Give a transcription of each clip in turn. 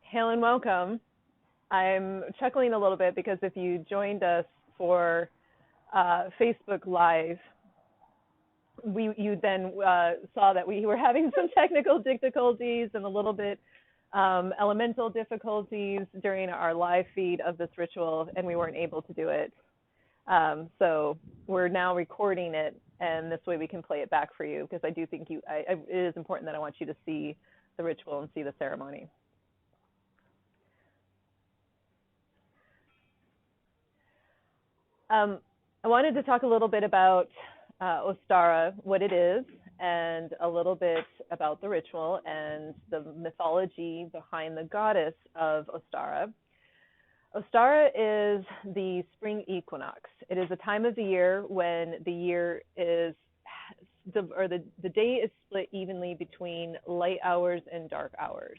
Hail and welcome. I'm chuckling a little bit because if you joined us for Facebook Live, you then saw that we were having some technical difficulties and a little bit elemental difficulties during our live feed of this ritual, and we weren't able to do it. So we're now recording it, and this way we can play it back for you because I do think it is important that I want you to see the ritual and see the ceremony. I wanted to talk a little bit about Ostara, what it is, and a little bit about the ritual and the mythology behind the goddess of Ostara. Ostara is the spring equinox. It is a time of the year when the year is, the day is split evenly between light hours and dark hours.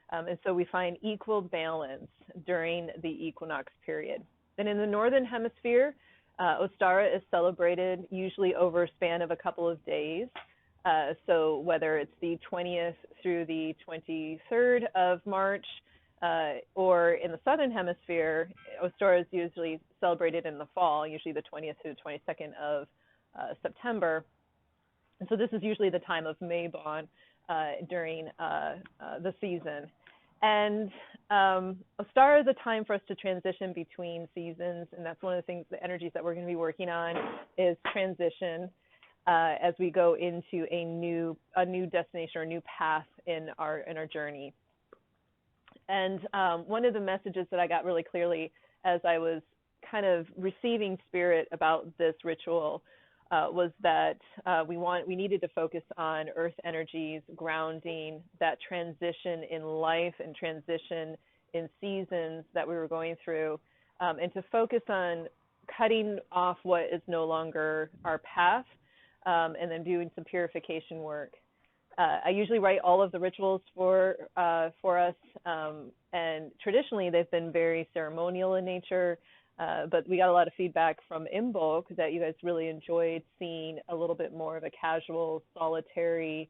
And so we find equal balance during the equinox period. And in the northern hemisphere, Ostara is celebrated usually over a span of a couple of days. So whether it's the 20th through the 23rd of March, or in the southern hemisphere, Ostara is usually celebrated in the fall, usually the 20th through the 22nd of September. And so this is usually the time of Mabon during the season. And Ostara is a time for us to transition between seasons, and that's one of the things, the energies that we're going to be working on is transition as we go into a new destination or a new path in our journey. And one of the messages that I got really clearly as I was kind of receiving spirit about this ritual was that we needed to focus on earth energies, grounding, that transition in life and transition in seasons that we were going through, and to focus on cutting off what is no longer our path, and then doing some purification work. I usually write all of the rituals for us, and traditionally they've been very ceremonial in nature. But we got a lot of feedback from Imbolc that you guys really enjoyed seeing a little bit more of a casual, solitary,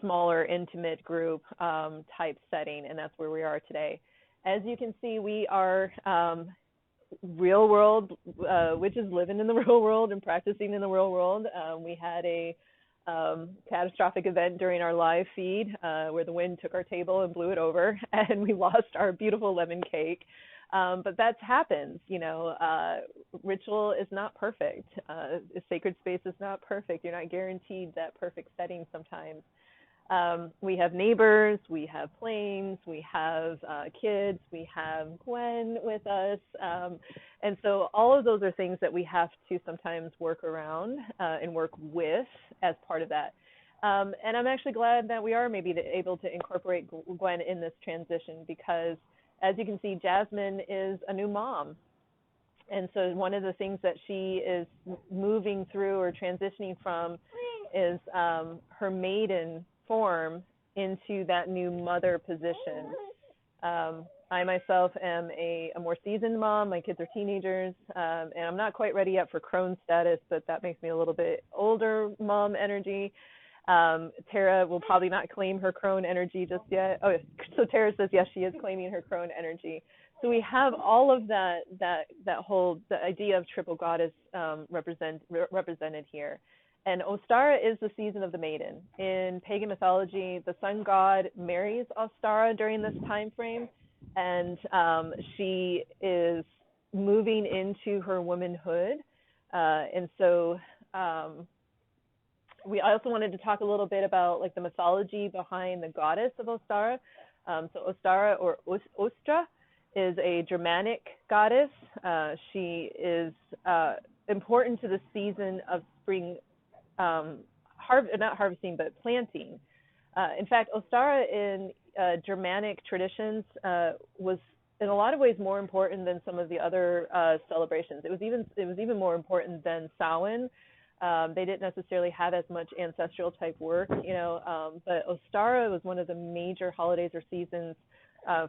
smaller, intimate group type setting, and that's where we are today. As you can see, we are real world witches living in the real world and practicing in the real world. We had a catastrophic event during our live feed where the wind took our table and blew it over, and we lost our beautiful lemon cake. But that happens, ritual is not perfect. A sacred space is not perfect. You're not guaranteed that perfect setting sometimes. We have neighbors, we have planes, we have kids, we have Gwen with us. And so all of those are things that we have to sometimes work around and work with as part of that. And I'm actually glad that we are maybe able to incorporate Gwen in this transition because as you can see, Jasmine is a new mom. And so one of the things that she is moving through or transitioning from is her maiden form into that new mother position. I myself am a more seasoned mom. My kids are teenagers, and I'm not quite ready yet for crone status, but that makes me a little bit older mom energy. Tara will probably not claim her crone energy just yet. Oh, so Tara says yes, she is claiming her crone energy. So we have all of the idea of triple goddess represented here. And Ostara is the season of the maiden. In pagan mythology, the sun god marries Ostara during this time frame, and she is moving into her womanhood. And so we also wanted to talk a little bit about like the mythology behind the goddess of Ostara. So Ostara or Ostra is a Germanic goddess. She is important to the season of spring, not harvesting, but planting. In fact, Ostara in Germanic traditions was in a lot of ways more important than some of the other celebrations. It was even more important than Samhain. They didn't necessarily have as much ancestral type work, but Ostara was one of the major holidays or seasons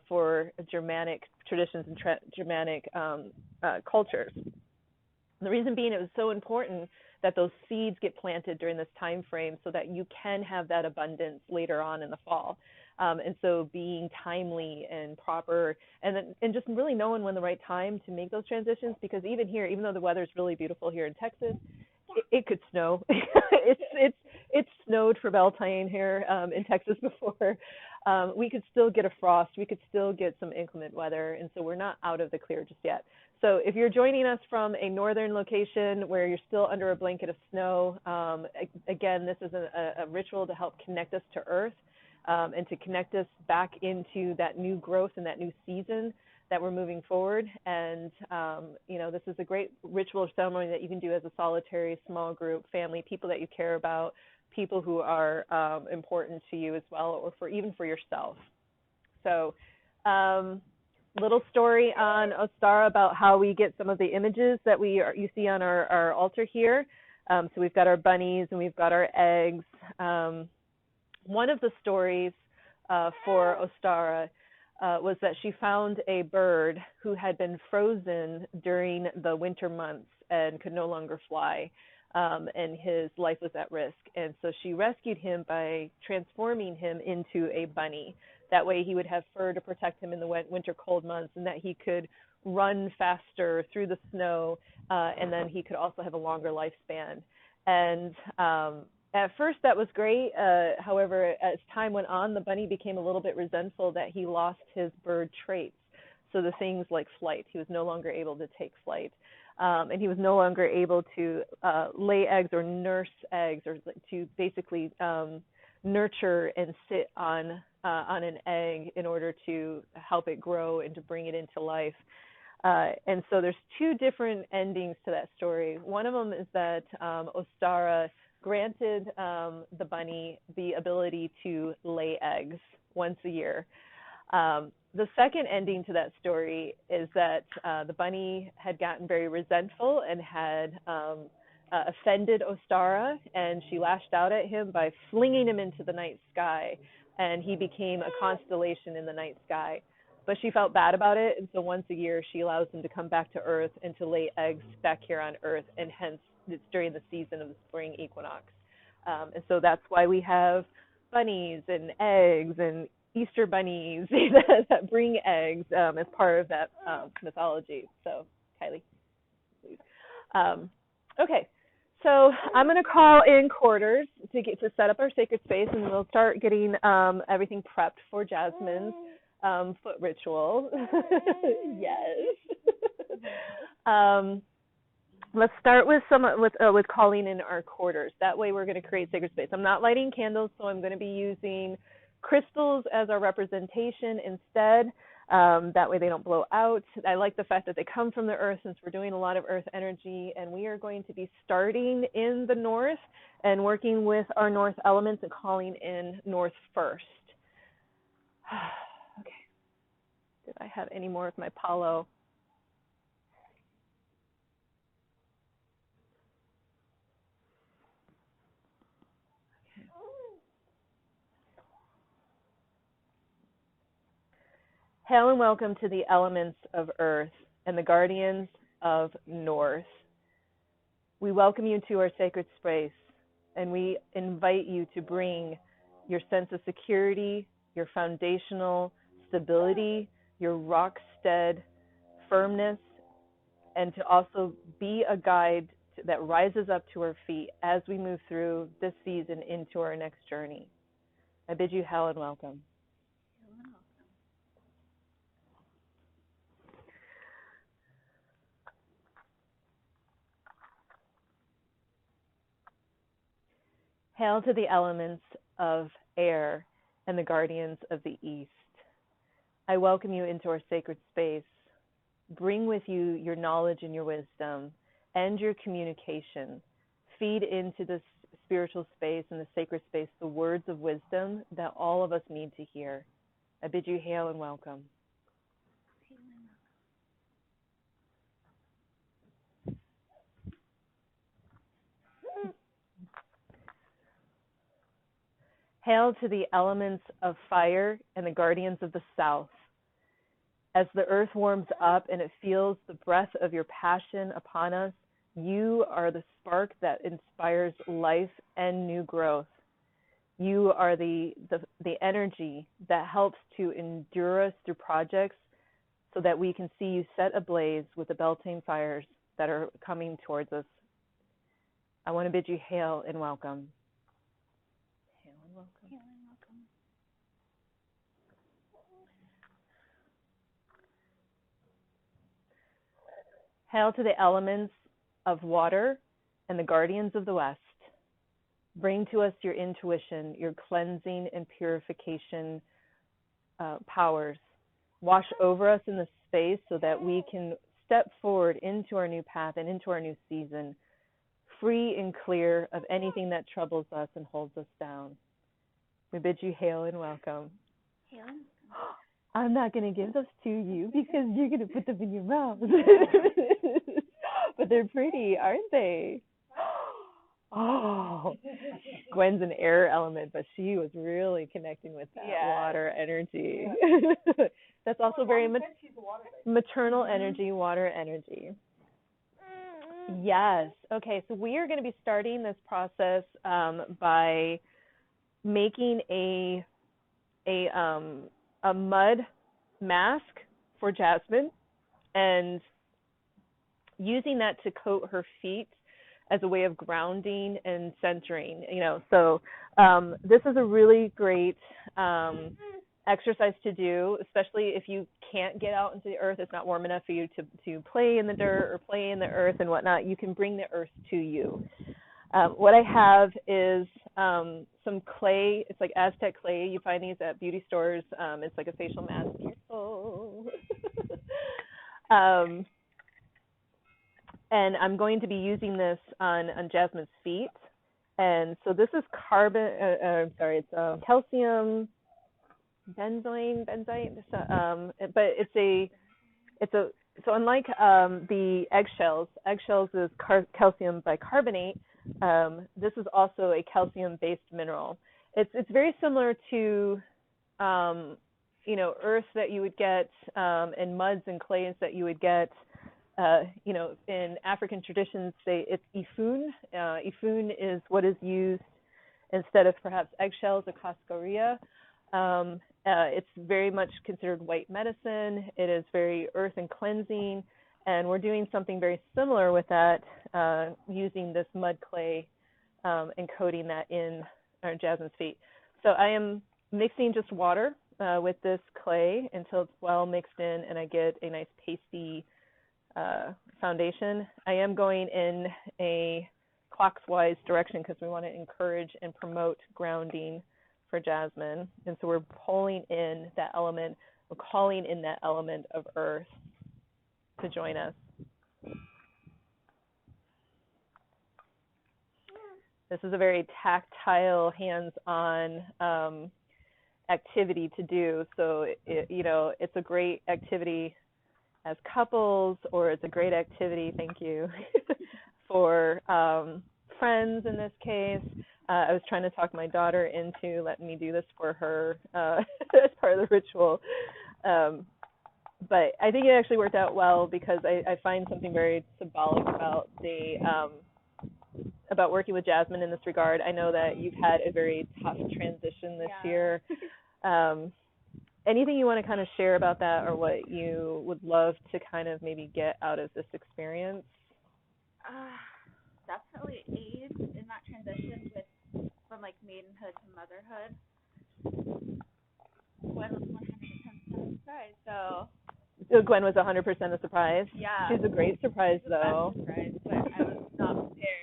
for Germanic traditions and Germanic cultures. The reason being it was so important that those seeds get planted during this time frame so that you can have that abundance later on in the fall. And so being timely and proper, and just really knowing when the right time to make those transitions, because even here, even though the weather is really beautiful here in Texas, it could snow. It's snowed for Beltane here in Texas before. We could still get a frost. We could still get some inclement weather, and so we're not out of the clear just yet. So if you're joining us from a northern location where you're still under a blanket of snow, again, this is a ritual to help connect us to Earth and to connect us back into that new growth and that new season that we're moving forward. And, this is a great ritual ceremony that you can do as a solitary, small group, family, people that you care about, people who are important to you as well, or even for yourself. So little story on Ostara about how we get some of the images that you see on our altar here. So we've got our bunnies and we've got our eggs. One of the stories for Ostara was that she found a bird who had been frozen during the winter months and could no longer fly, and his life was at risk. And so she rescued him by transforming him into a bunny. That way he would have fur to protect him in the winter cold months, and that he could run faster through the snow, and then he could also have a longer lifespan. And at first that was great. However, as time went on, the bunny became a little bit resentful that he lost his bird traits. So the things like flight, he was no longer able to take flight. And he was no longer able to lay eggs or nurse eggs, or to basically nurture and sit on an egg in order to help it grow and to bring it into life. And so there's two different endings to that story. One of them is that Ostara granted the bunny the ability to lay eggs once a year. The second ending to that story is that the bunny had gotten very resentful and had offended Ostara, and she lashed out at him by flinging him into the night sky, and he became a constellation in the night sky. But she felt bad about it, and so once a year she allows him to come back to Earth and to lay eggs back here on Earth, and hence it's during the season of the spring equinox. And so that's why we have bunnies and eggs and Easter bunnies that bring eggs as part of that mythology. So, Kylie, please. Okay, so I'm going to call in quarters to set up our sacred space, and we'll start getting everything prepped for Jasmine's foot ritual. Yes. Let's start with calling in our quarters. That way we're going to create sacred space. I'm not lighting candles, so I'm going to be using crystals as our representation instead. That way they don't blow out. I like the fact that they come from the earth, since we're doing a lot of earth energy, and we are going to be starting in the north and working with our north elements and calling in north first. Okay. Did I have any more of my Palo? Hail and welcome to the elements of earth and the guardians of north. We welcome you to our sacred space, and we invite you to bring your sense of security, your foundational stability, your rock-stead firmness, and to also be a guide that rises up to our feet as we move through this season into our next journey. I bid you hail and welcome. Hail to the elements of air and the guardians of the east. I welcome you into our sacred space. Bring with you your knowledge and your wisdom and your communication. Feed into this spiritual space and the sacred space the words of wisdom that all of us need to hear. I bid you hail and welcome. Hail to the elements of fire and the guardians of the south. As the earth warms up and it feels the breath of your passion upon us, You are the spark that inspires life and new growth. You are the energy that helps to endure us through projects so that we can see you set ablaze with the Beltane fires that are coming towards us. I want to bid you hail and welcome. Hail and welcome. Hail and welcome. Hail to the elements of water and the guardians of the west. Bring to us your intuition, your cleansing and purification powers. Wash over us in the space so that we can step forward into our new path and into our new season, free and clear of anything that troubles us and holds us down. We bid you hail and welcome. Hail and welcome. I'm not going to give those to you because you're going to put them in your mouth. But they're pretty, aren't they? Oh, Gwen's an air element, but she was really connecting with that water energy. Yeah. That's also very maternal energy, water energy. Yes. Okay, so we are going to be starting this process by making a mud mask for Jasmine and using that to coat her feet as a way of grounding and centering, So this is a really great exercise to do, especially if you can't get out into the earth. It's not warm enough for you to play in the dirt or play in the earth and whatnot. You can bring the earth to you. What I have is some clay. It's like Aztec clay. You find these at beauty stores. It's like a facial mask. Oh. And I'm going to be using this on Jasmine's feet. And so this is it's calcium benzoate. But so unlike the eggshells is calcium bicarbonate. This is also a calcium-based mineral. It's very similar to earth that you would get and muds and clays that you would get. In African traditions, it's ifun. Ifun is what is used instead of perhaps eggshells or cascarilla. It's very much considered white medicine. It is very earth and cleansing, and we're doing something very similar with that, using this mud clay and coating that in our Jasmine's feet. So I am mixing just water with this clay until it's well mixed in, and I get a nice pasty foundation. I am going in a clockwise direction because we want to encourage and promote grounding for Jasmine. And so we're pulling in that element, we're calling in that element of earth to join us. This is a very tactile, hands-on activity to do. So, it's a great activity as couples, or it's a great activity, thank you, for friends in this case. I was trying to talk my daughter into letting me do this for her as part of the ritual. But I think it actually worked out well because I find something very symbolic about working with Jasmine in this regard. I know that you've had a very tough transition this year. Anything you want to kind of share about that, or what you would love to kind of maybe get out of this experience? Definitely aid in that transition from like maidenhood to motherhood. Gwen was 100% surprised, so Gwen was 100% a surprise? Yeah. She's a great surprise, though. Surprise, but I was not prepared.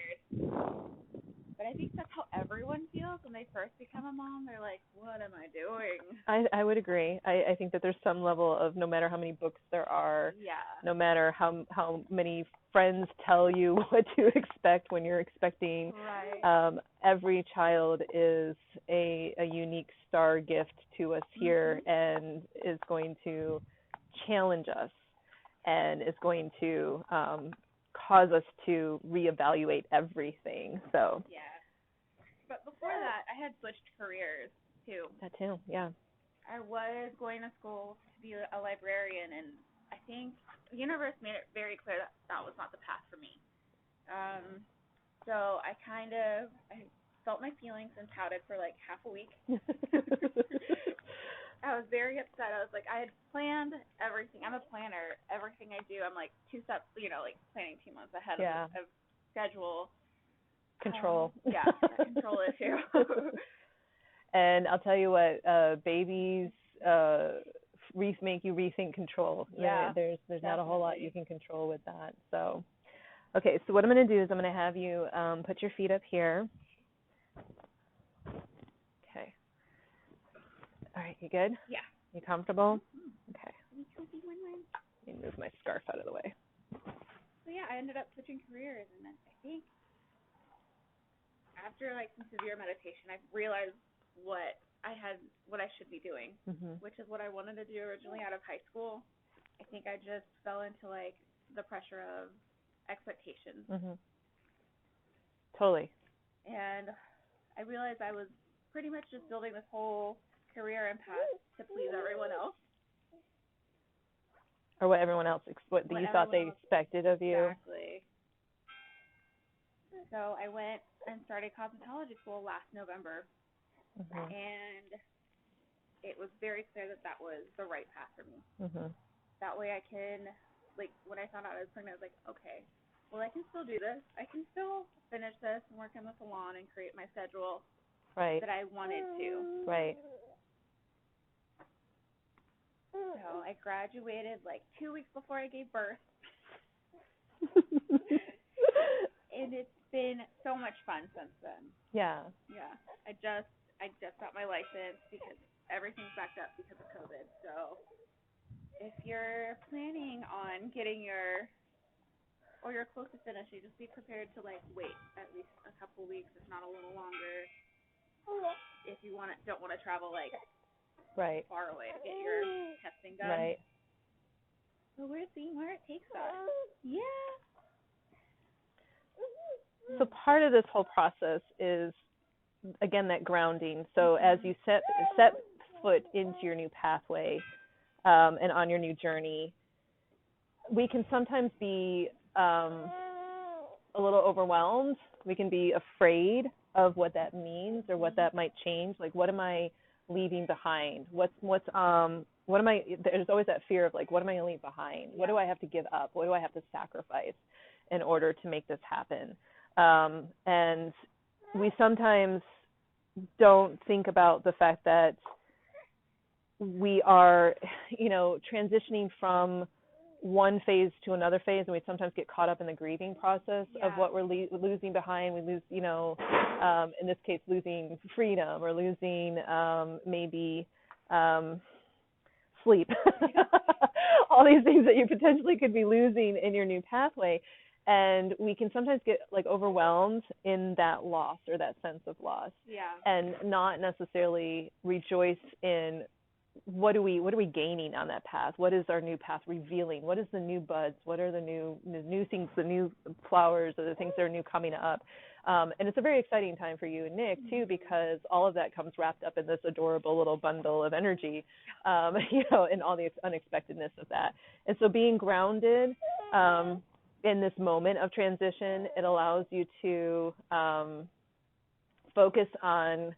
But I think that's how everyone feels when they first become a mom. They're like, what am I doing? I would agree. I think that there's some level of, no matter how many books there are, no matter how many friends tell you what to expect when you're expecting, every child is a unique star gift to us here, and is going to challenge us and is going to cause us to reevaluate everything. So but before that, I had switched careers too. That too, yeah. I was going to school to be a librarian, and I think the universe made it very clear that that was not the path for me. So I felt my feelings and pouted for like half a week. I was very upset. I was like, I had planned everything. I'm a planner. Everything I do, I'm like 2 steps, like planning 2 months ahead of schedule. Control. Yeah, control issue. And I'll tell you what, babies make you rethink control. Yeah, there's not a whole lot you can control with that. So, okay, so what I'm going to do is I'm going to have you put your feet up here. Okay. All right, you good? Yeah. You comfortable? Mm-hmm. Okay. Let me move my scarf out of the way. So yeah, I ended up switching careers, and then I think after like some severe meditation, I realized what I should be doing, which is what I wanted to do originally out of high school. I think I just fell into like the pressure of expectations. Totally. And I realized I was pretty much just building this whole career and path to please everyone else. Or what everyone else, what you thought they expected of you. Exactly. So I went and started cosmetology school last November. And it was very clear that was the right path for me. That way I can, like, when I found out I was pregnant, I was like, okay, well, I can still do this. I can still finish this and work in the salon and create my schedule that I wanted to. Right. So I graduated like 2 weeks before I gave birth. And it's been so much fun since then. Yeah. Yeah. I just got my license because everything's backed up because of COVID. So if you're planning on getting you're close to finishing, just be prepared to like wait at least a couple weeks, if not a little longer, if you don't want to travel like far away to get your testing done. Right. So we're seeing where it takes us. Yeah. So part of this whole process is, again, that grounding. So as you set foot into your new pathway and on your new journey, we can sometimes be a little overwhelmed. We can be afraid of what that means or what that might change. Like, what am I leaving behind? What am I? There's always that fear of like, what am I going to leave behind? What do I have to give up? What do I have to sacrifice in order to make this happen? And we sometimes don't think about the fact that we are, transitioning from one phase to another phase, and we sometimes get caught up in the grieving process of what we're losing behind. We lose, in this case, losing freedom or losing maybe sleep. All these things that you potentially could be losing in your new pathway. And we can sometimes get like overwhelmed in that loss or that sense of loss, and not necessarily rejoice in what are we gaining on that path? What is our new path revealing? What is the new buds? What are the new things, the new flowers, or the things that are new coming up? And it's a very exciting time for you and Nick too, because all of that comes wrapped up in this adorable little bundle of energy, and all the unexpectedness of that. And so being grounded in this moment of transition, it allows you to focus on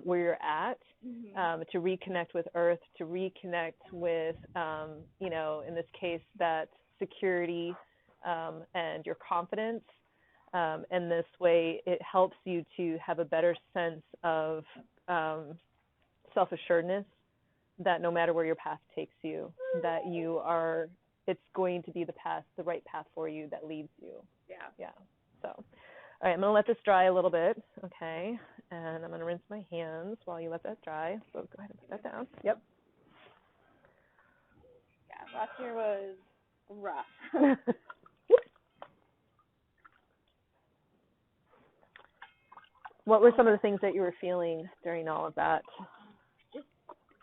where you're at, to reconnect with Earth, to reconnect with, in this case, that security and your confidence. And this way, it helps you to have a better sense of self-assuredness that no matter where your path takes you, that it's going to be the right path for you that leads you. Yeah. So, all right, I'm going to let this dry a little bit, okay? And I'm going to rinse my hands while you let that dry. So go ahead and put that down. Yep. Yeah, last year was rough. What were some of the things that you were feeling during all of that? Just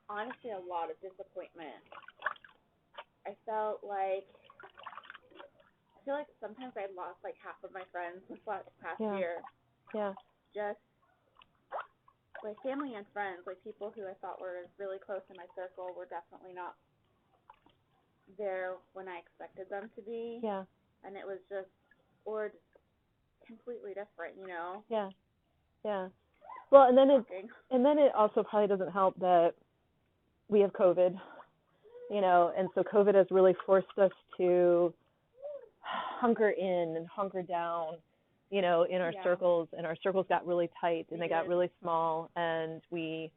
honestly a lot of disappointment. I feel like sometimes I lost like half of my friends this past year. Yeah. Just like family and friends, like people who I thought were really close in my circle were definitely not there when I expected them to be. Yeah. And it was just, or completely different, you know. Yeah. Yeah. Well, and then Shocking. it also probably doesn't help that we have COVID, you know, and so COVID has really forced us to hunker in and hunker down, you know, in our circles, and our circles got really tight and they got really small, and we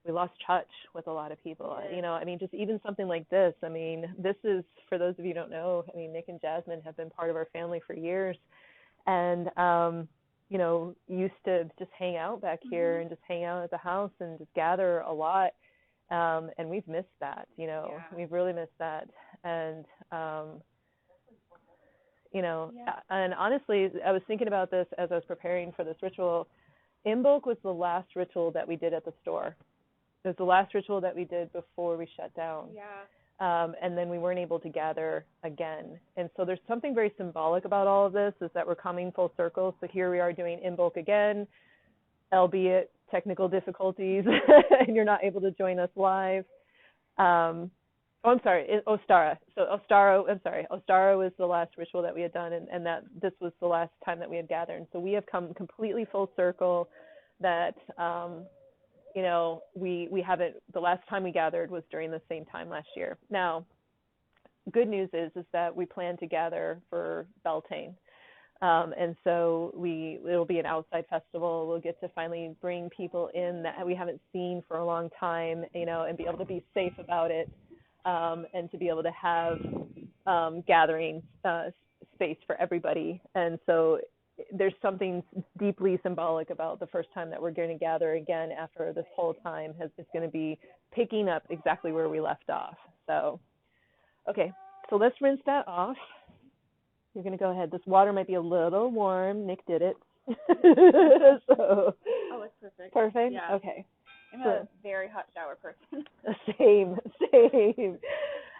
lost touch with a lot of people. You know, I mean, just even something like this. I mean, this is, for those of you who don't know, I mean, Nick and Jasmine have been part of our family for years, and you know, used to just hang out back here and just hang out at the house and just gather a lot. And we've missed that, you know, we've really missed that. And, you know, and honestly, I was thinking about this as I was preparing for this ritual. Imbolc was the last ritual that we did at the store. It was the last ritual that we did before we shut down. And then we weren't able to gather again. And so there's something very symbolic about all of this, is that we're coming full circle. So here we are doing Imbolc again, albeit technical difficulties, and you're not able to join us live. I'm sorry, Ostara. So Ostara was the last ritual that we had done, and that this was the last time that we had gathered. And so we have come completely full circle. That you know, we haven't, the last time we gathered was during the same time last year. Now, good news is that we plan to gather for Beltane. And so it'll be an outside festival. We'll get to finally bring people in that we haven't seen for a long time, you know, and be able to be safe about it, and to be able to have gathering space for everybody. And so there's something deeply symbolic about the first time that we're going to gather again after this whole time is going to be picking up exactly where we left off. So, okay, so let's rinse that off. You're going to go ahead. This water might be a little warm. Nick did it. So, oh, it's perfect. Perfect? Yeah. Okay. I'm a very hot shower person. Same.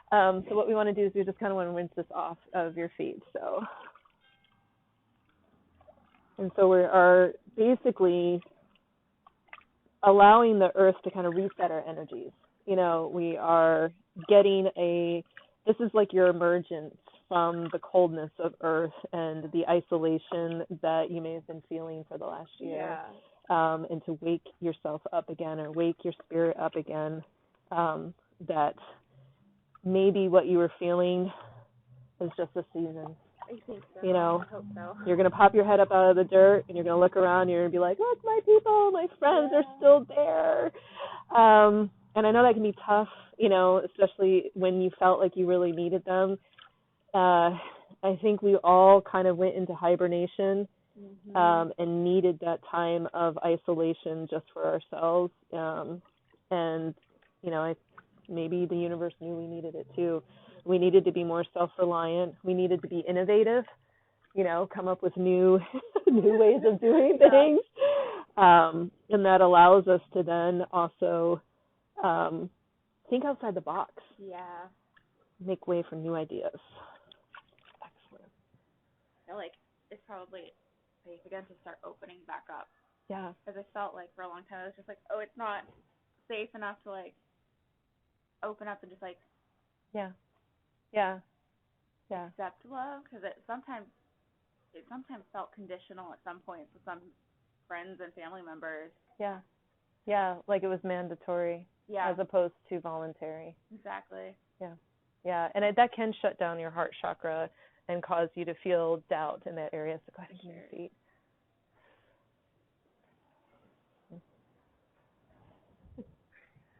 So what we want to do is we just kind of want to rinse this off of your feet. And so we are basically allowing the earth to kind of reset our energies. You know, we are getting this is like your emergence from the coldness of earth and the isolation that you may have been feeling for the last year. And to wake yourself up again, or wake your spirit up again, that maybe what you were feeling is just a season. I think so. You know, I hope so. You're going to pop your head up out of the dirt, and you're going to look around, and you're going to be like, look, my people, my friends are still there. And I know that can be tough, you know, especially when you felt like you really needed them. I think we all kind of went into hibernation, and needed that time of isolation just for ourselves. And, you know, maybe the universe knew we needed it too. We needed to be more self-reliant. We needed to be innovative, you know, come up with new ways of doing things. And that allows us to then also think outside the box. Yeah. Make way for new ideas. Excellent. I feel like it's probably safe again to start opening back up. Yeah. Because I felt like for a long time I was just like, oh, it's not safe enough to like open up and just like accept love, because it sometimes felt conditional at some points with some friends and family members. Yeah, like it was mandatory as opposed to voluntary. Exactly. Yeah, and that can shut down your heart chakra and cause you to feel doubt in that area. So go ahead and keep your feet.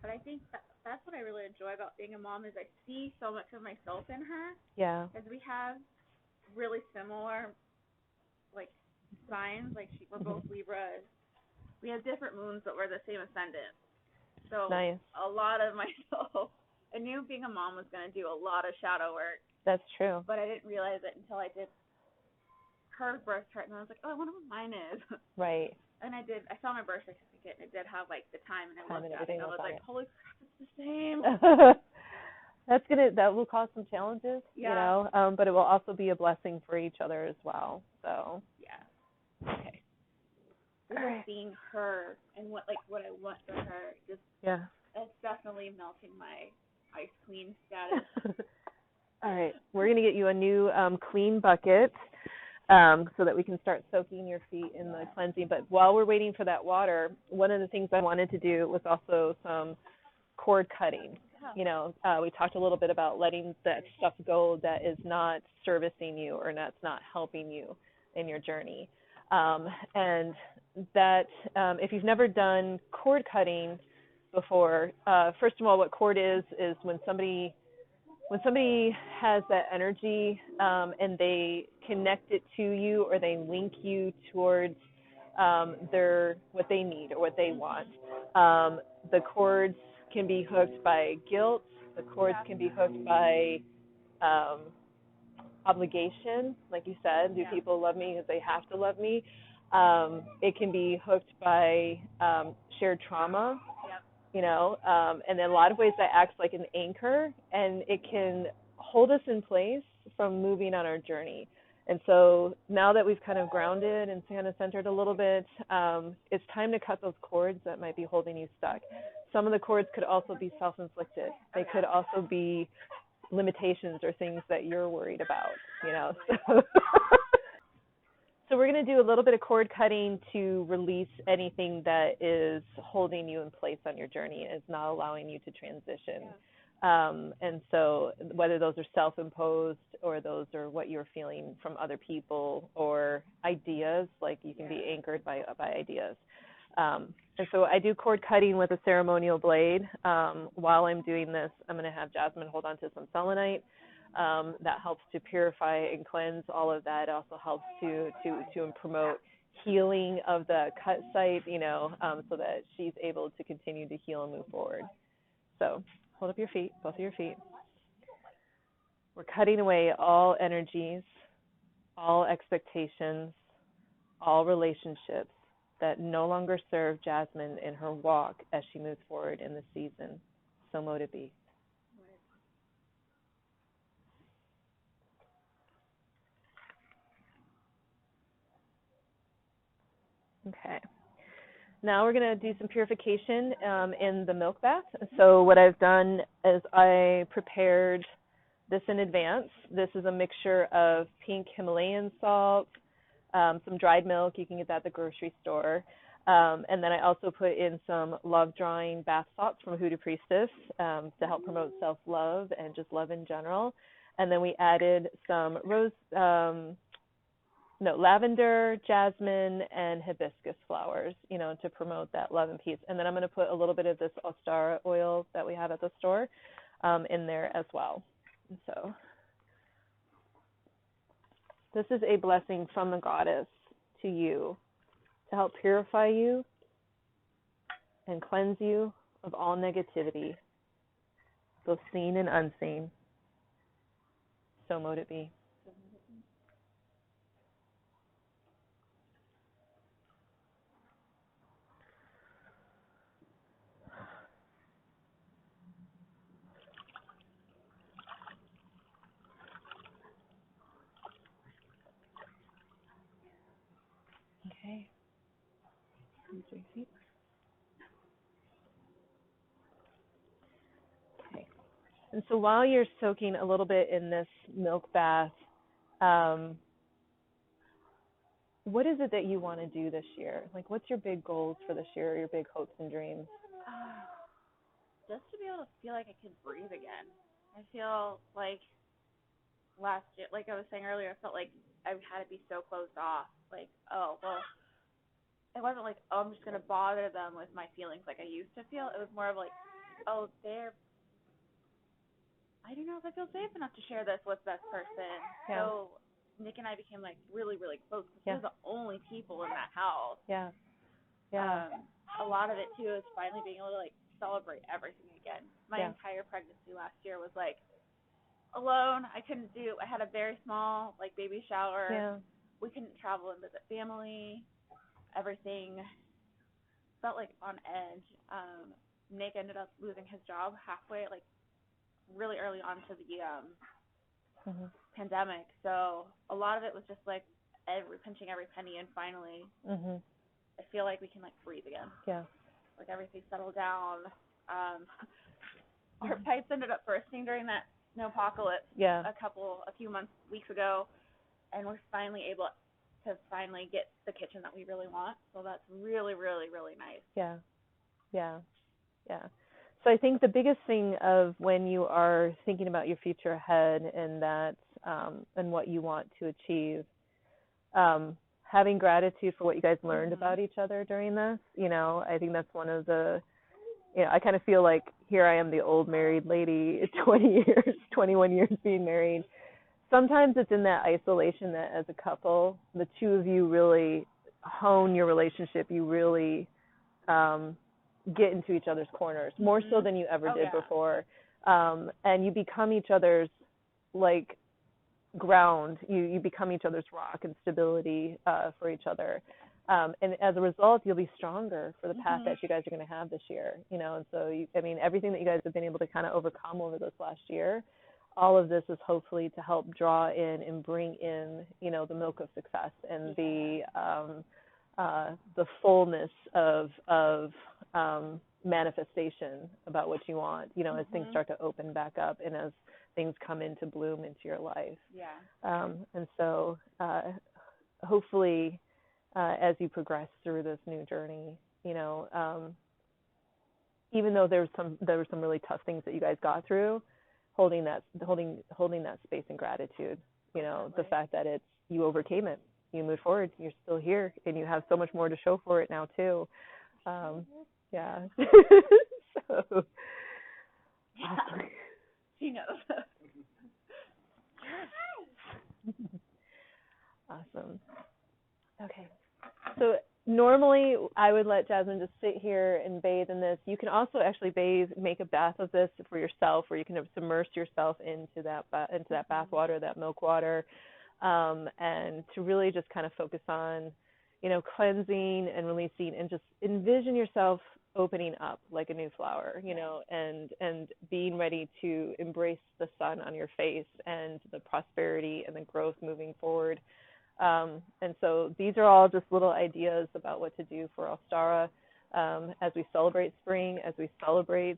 But I think that's what I really enjoy about being a mom, is I see so much of myself in her. Yeah. Because we have really similar, like, signs. Like, we're both Libras. We have different moons, but we're the same ascendant. So nice. A lot of myself, I knew being a mom was going to do a lot of shadow work. That's true. But I didn't realize it until I did her birth chart, and I was like, oh, I wonder what mine is. Right. And I saw my birth certificate, and it did have, like, the time, and I looked at it, and I was like, holy crap, it's the same. That will cause some challenges, you know, but it will also be a blessing for each other as well. So. Yeah. Okay. Just seeing her and what I want for her, just it's definitely melting my ice queen status. All right, we're gonna get you a new clean bucket. so that we can start soaking your feet in the cleansing. But while we're waiting for that water, one of the things I wanted to do was also some cord cutting. We talked a little bit about letting that stuff go that is not servicing you or that's not helping you in your journey. And that if you've never done cord cutting before, first of all, what cord is when somebody has that energy and they connect it to you or they link you towards what they need or what they want. The cords can be hooked by guilt. The cords can be hooked by obligation, like you said. Do people love me because they have to love me? It can be hooked by shared trauma. And in a lot of ways that acts like an anchor, and it can hold us in place from moving on our journey. And so now that we've kind of grounded and kind of centered a little bit, it's time to cut those cords that might be holding you stuck. Some of the cords could also be self-inflicted. They could also be limitations or things that you're worried about, So we're going to do a little bit of cord cutting to release anything that is holding you in place on your journey and is not allowing you to transition. And so whether those are self-imposed or those are what you're feeling from other people or ideas, like you can be anchored by ideas. And so I do cord cutting with a ceremonial blade. While I'm doing this, I'm going to have Jasmine hold on to some selenite. That helps to purify and cleanse all of that. It also helps to promote healing of the cut site, so that she's able to continue to heal and move forward. So hold up your feet, both of your feet. We're cutting away all energies, all expectations, all relationships that no longer serve Jasmine in her walk as she moves forward in the season. So mote it be. Okay. Now we're going to do some purification in the milk bath. So what I've done is I prepared this in advance. This is a mixture of pink Himalayan salt, some dried milk. You can get that at the grocery store. And then I also put in some love drawing bath salts from Hoodoo Priestess to help promote self-love and just love in general. And then we added some lavender, jasmine, and hibiscus flowers, to promote that love and peace. And then I'm going to put a little bit of this Ostara oil that we have at the store in there as well. And so this is a blessing from the goddess to you to help purify you and cleanse you of all negativity, both seen and unseen. So mote it be. Okay. Okay. And so while you're soaking a little bit in this milk bath, what is it that you want to do this year? Like, what's your big goals for this year, or your big hopes and dreams? Just to be able to feel like I can breathe again. I feel like last year, like I was saying earlier, I felt like I had to be so closed off. Like, it wasn't like, I'm just going to bother them with my feelings like I used to feel. It was more of like, I don't know if I feel safe enough to share this with this person. Yeah. So Nick and I became like really, really close because we're the only people in that house. Yeah. A lot of it too is finally being able to like celebrate everything again. My entire pregnancy last year was like alone. I had a very small like baby shower. Yeah. We couldn't travel and visit family. Everything felt like on edge. Nick ended up losing his job halfway, like really early on to the pandemic. So a lot of it was just like pinching every penny, and finally I feel like we can like breathe again. Yeah. Like everything settled down. Our pipes ended up bursting during that snowpocalypse a few weeks ago, and we're finally able to get the kitchen that we really want. So that's really, really, really nice. Yeah. So I think the biggest thing of when you are thinking about your future ahead and that and what you want to achieve, having gratitude for what you guys learned about each other during this, I think that's one of the, I kind of feel like here I am, the old married lady, 21 years being married. Sometimes it's in that isolation that as a couple, the two of you really hone your relationship. You really get into each other's corners, more so than you ever did before. And you become each other's, like, ground. You become each other's rock and stability for each other. And as a result, you'll be stronger for the path that you guys are going to have this year. And so, everything that you guys have been able to kind of overcome over this last year, all of this is hopefully to help draw in and bring in, the milk of success and the fullness of manifestation about what you want, as things start to open back up and as things come into bloom into your life. And so hopefully as you progress through this new journey, even though there were some really tough things that you guys got through, holding that space in gratitude, the fact that you overcame it, you moved forward, you're still here, and you have so much more to show for it now too. So she knows. Awesome. Okay. So normally I would let Jasmine just sit here and bathe in this. You can also actually make a bath of this for yourself, where you can submerge yourself into that bath water, that milk water, and to really just kind of focus on, cleansing and releasing, and just envision yourself opening up like a new flower, and being ready to embrace the sun on your face and the prosperity and the growth moving forward. And so these are all just little ideas about what to do for Ostara as we celebrate spring, as we celebrate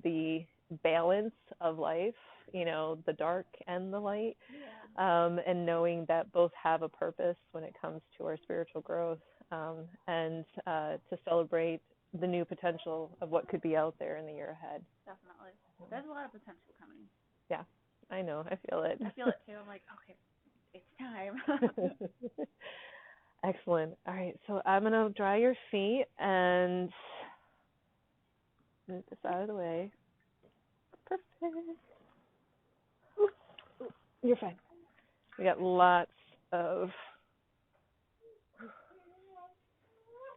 the balance of life, the dark and the light, and knowing that both have a purpose when it comes to our spiritual growth, and to celebrate the new potential of what could be out there in the year ahead. Definitely. There's a lot of potential coming. Yeah, I know. I feel it. I feel it too. I'm like, okay, it's time. Excellent. All right, so I'm going to dry your feet and move this out of the way. Perfect. Ooh, you're fine. We got lots of...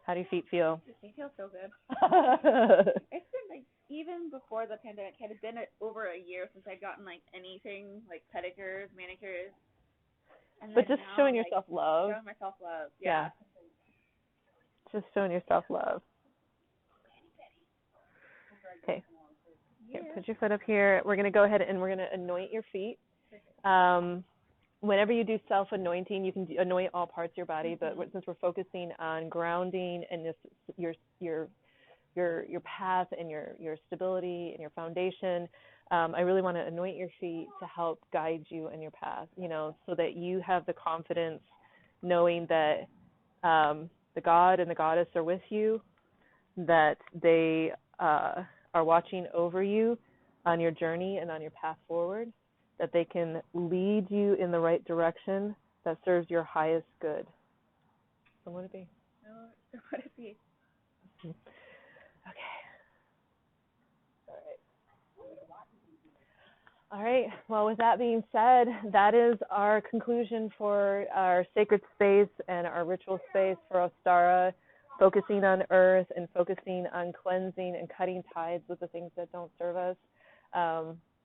How do your feet feel? They feel so good. It's been like, even before the pandemic, it had been over a year since I'd gotten like anything like pedicures, manicures. And but just now, showing yourself love. Showing myself love. Yeah. Just showing yourself love. Okay. Here, put your foot up here. We're going to go ahead and we're going to anoint your feet. Whenever you do self-anointing, you can anoint all parts of your body, but since we're focusing on grounding and this, your path and your stability and your foundation, I really want to anoint your feet to help guide you in your path, so that you have the confidence knowing that the God and the Goddess are with you, that they are watching over you on your journey and on your path forward, that they can lead you in the right direction that serves your highest good. So what would it be? So what would it be? Okay. All right. Well, with that being said, that is our conclusion for our sacred space and our ritual space for Ostara, focusing on earth and focusing on cleansing and cutting ties with the things that don't serve us.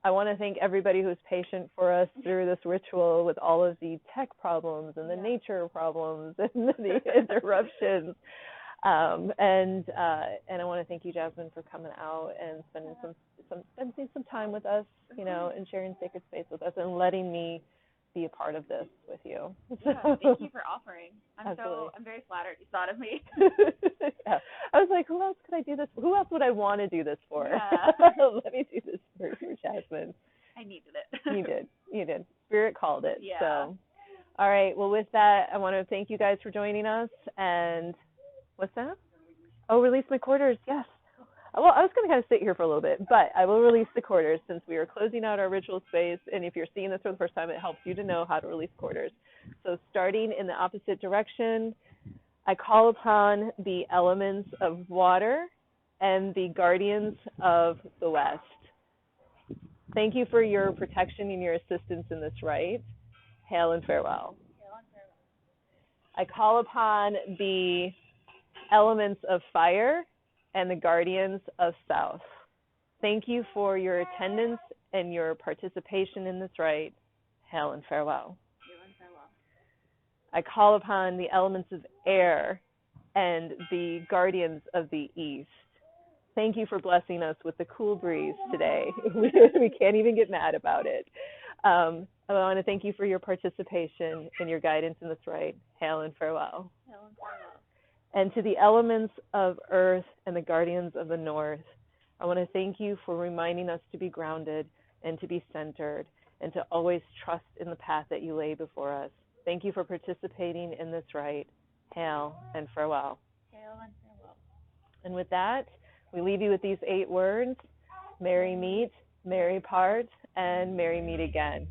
I want to thank everybody who's patient for us through this ritual with all of the tech problems and the nature problems and the interruptions. And I want to thank you, Jasmine, for coming out and spending some time with us, and sharing sacred space with us and letting me be a part of this with you. Yeah, thank you for offering. I'm very flattered you thought of me. Yeah. I was like, who else could I do this? Who else would I want to do this for? Yeah. Let me do this for Jasmine. I needed it. You did. Spirit called it. Yeah. So, All right. Well, with that, I want to thank you guys for joining us. And what's that? Oh, release my quarters. Yes. Well, I was going to kind of sit here for a little bit, but I will release the quarters since we are closing out our ritual space. And if you're seeing this for the first time, it helps you to know how to release quarters. So starting in the opposite direction, I call upon the elements of water and the guardians of the West. Thank you for your protection and your assistance in this rite. Hail and farewell. I call upon the elements of fire and the guardians of South. Thank you for your attendance and your participation in this rite. Hail and farewell. I call upon the elements of air and the guardians of the East. Thank you for blessing us with the cool breeze today. We can't even get mad about it. I want to thank you for your participation and your guidance in this rite. Hail and farewell. Hail and farewell. And to the elements of earth and the guardians of the north, I want to thank you for reminding us to be grounded and to be centered and to always trust in the path that you lay before us. Thank you for participating in this rite. Hail and farewell. Hail and farewell. And with that, we leave you with these 8 words: merry meet, merry part, and merry meet again.